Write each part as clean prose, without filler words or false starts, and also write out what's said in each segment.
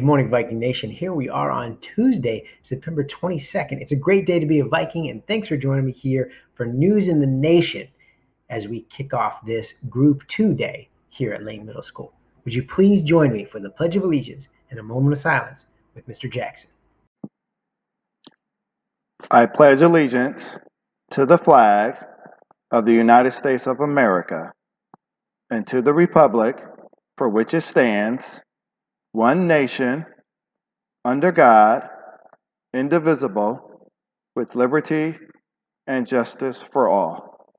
Good morning, Viking Nation. Here we are on Tuesday, September 22nd. It's a great day to be a Viking, and thanks for joining me here for News in the Nation as we kick off this Group 2 day here at Lane Middle School. Would you please join me for the Pledge of Allegiance and a moment of silence with Mr. Jackson? I pledge allegiance to the flag of the United States of America and to the republic for which it stands, one nation, under God, indivisible, with liberty and justice for all.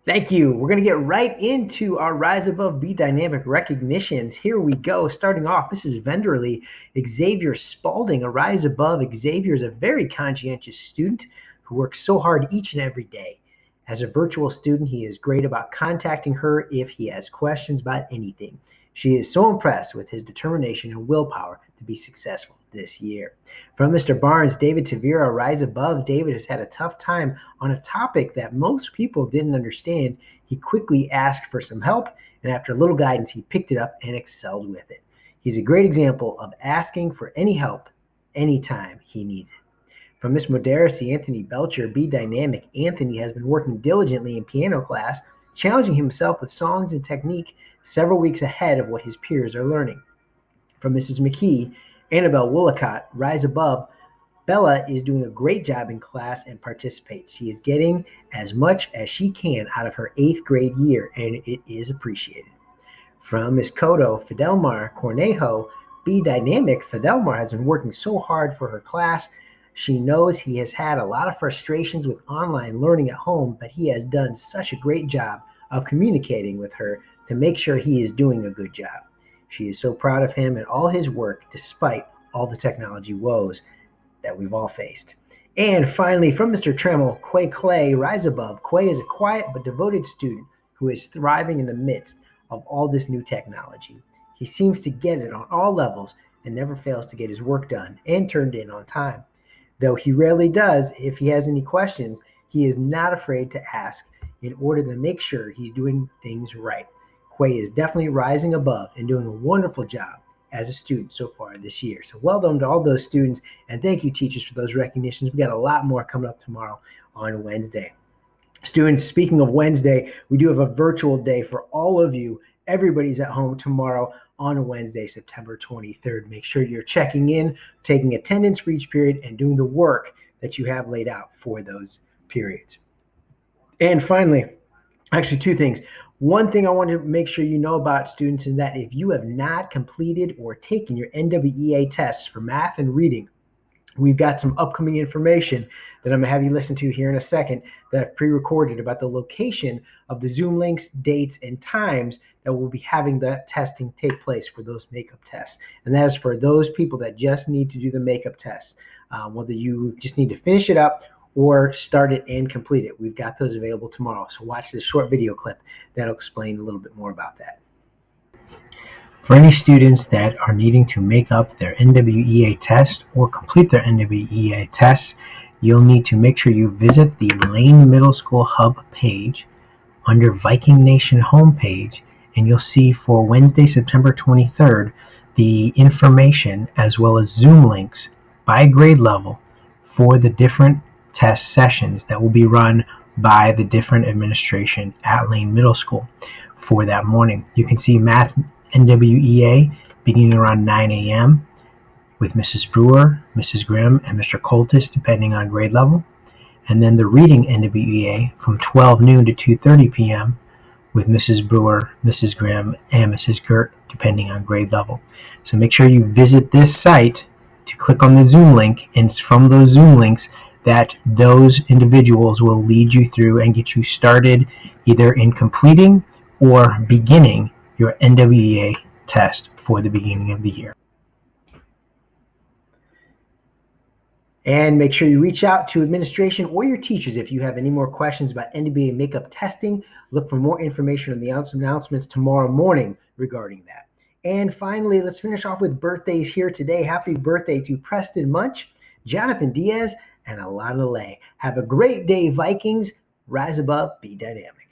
Thank you. We're going to get right into our Rise Above Be Dynamic recognitions. Here we go. Starting off, this is Venderly Xavier Spalding. A Rise Above. Xavier is a very conscientious student who works so hard each and every day. As a virtual student, he is great about contacting her if he has questions about anything. She is so impressed with his determination and willpower to be successful this year. From Mr. Barnes, David Tavira, Rise Above. David has had a tough time on a topic that most people didn't understand. He quickly asked for some help, and after a little guidance, he picked it up and excelled with it. He's a great example of asking for any help anytime he needs it. From Miss Moderacy, Anthony Belcher, Be Dynamic. Anthony has been working diligently in piano class, challenging himself with songs and technique several weeks ahead of what his peers are learning. From Mrs. McKee, Annabelle Willicott, Rise Above. Bella is doing a great job in class and participates. She is getting as much as she can out of her 8th grade year, and it is appreciated. From Miss Kodo, Fidelmar Cornejo, Be Dynamic. Fidelmar has been working so hard for her class. She knows he has had a lot of frustrations with online learning at home, but he has done such a great job of communicating with her to make sure he is doing a good job. She is so proud of him and all his work despite all the technology woes that we've all faced. And finally, from Mr. Tremmel, Quay Clay, Rise Above. Quay is a quiet but devoted student who is thriving in the midst of all this new technology. He seems to get it on all levels and never fails to get his work done and turned in on time. Though he rarely does, if he has any questions, he is not afraid to ask in order to make sure he's doing things right. Quay is definitely rising above and doing a wonderful job as a student so far this year. So well done to all those students, and thank you, teachers, for those recognitions. We got a lot more coming up tomorrow on Wednesday. Students, speaking of Wednesday, we do have a virtual day for all of you. Everybody's at home tomorrow on Wednesday, September 23rd. Make sure you're checking in, taking attendance for each period, and doing the work that you have laid out for those periods. And finally, actually 2 things. One thing I want to make sure you know about, students, is that if you have not completed or taken your NWEA tests for math and reading, we've got some upcoming information that I'm going to have you listen to here in a second that I've pre-recorded about the location of the Zoom links, dates, and times that we'll be having that testing take place for those makeup tests. And that is for those people that just need to do the makeup tests, whether you just need to finish it up or start it and complete it. We've got those available tomorrow. So watch this short video clip that'll explain a little bit more about that. For any students that are needing to make up their NWEA test or complete their NWEA tests, you'll need to make sure you visit the Lane Middle School Hub page under Viking Nation homepage, and you'll see for Wednesday, September 23rd, the information as well as Zoom links by grade level for the different test sessions that will be run by the different administration at Lane Middle School for that morning. You can see Math NWEA beginning around 9 a.m. with Mrs. Brewer, Mrs. Grimm, and Mr. Coltis, depending on grade level. And then the Reading NWEA from 12 noon to 2:30 p.m. with Mrs. Brewer, Mrs. Grimm, and Mrs. Gert, depending on grade level. So make sure you visit this site to click on the Zoom link, and it's from those Zoom links that those individuals will lead you through and get you started either in completing or beginning your NWEA test for the beginning of the year. And make sure you reach out to administration or your teachers if you have any more questions about NWEA makeup testing. Look for more information on the announcements tomorrow morning regarding that. And finally, let's finish off with birthdays here today. Happy birthday to Preston Munch, Jonathan Diaz, and Alana Lay. Have a great day, Vikings. Rise above, be dynamic.